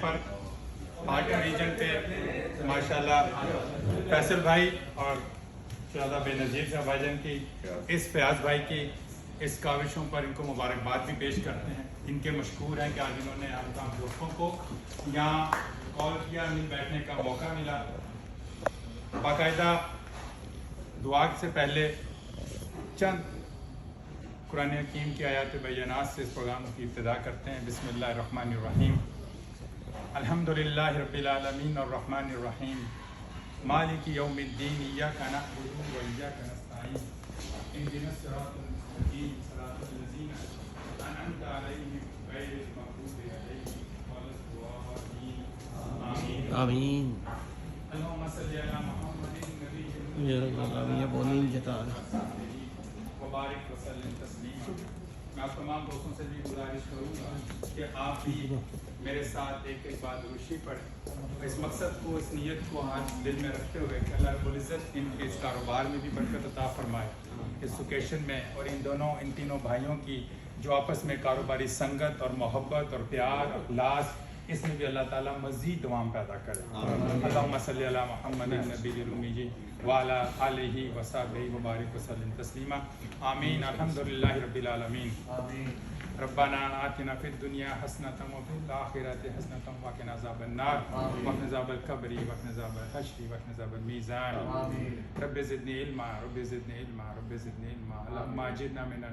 پر Pakistan region پہ ماشاءاللہ فیصل بھائی اور شہزادہ بے نظیر صاحب بھائی جان کی اس فیاض بھائی کی اس کاوشوں پر ان کو مبارکباد بھی پیش کرتے ہیں. ان کے مشکور ہیں کہ آج انہوں نے ہم تمام دوستوں کو یہاں کال کیا, مل بیٹھنے کا موقع ملا. باقاعدہ دعا سے پہلے چند قرآن حکیم کی آیات بینات سے اس پروگرام کی ابتدا کرتے ہیں. بسم اللہ الرحمن الرحیم. الحمدللہ رب العالمین الرحمن الرحیم مالک یوم الدین ایاک نعبد و ایاک نستعین اہدنا الصراط المستقیم صراط الذین انعمت علیہم غیر المغضوب علیہم ولا الضالین آمین. اللہم صلی علی محمد النبی وبارک وسلم تسلیما. میں آپ تمام دوستوں سے بھی گزارش کروں گا کہ آپ بھی میرے ساتھ ایک بات روشی پڑھیں, اس مقصد کو, اس نیت کو آج دل میں رکھتے ہوئے کہ اللہ رب العزت ان کے اس کاروبار میں بھی برکت عطا فرمائے, اس لوکیشن میں, اور ان تینوں بھائیوں کی جو آپس میں کاروباری سنگت اور محبت اور پیار اخلاص, اس میں بھی اللہ تعالیٰ مزید دوام پیدا کرے. اللہم صلی علی محمد النبی الامی وعلی آلہ وصحبہ وبارک وسلم تسلیما. آمین. الحمدللہ رب العالمین. ربنا آتنا فی الدنیا حسنۃ وفی الآخرۃ حسنۃ وقنا عذاب النار وقنا عذاب القبر وقنا عذاب الحشر وقنا عذاب المیزان. رب زدنی علما رب زدنی علما رب زدنی علما. اللہم اجرنا من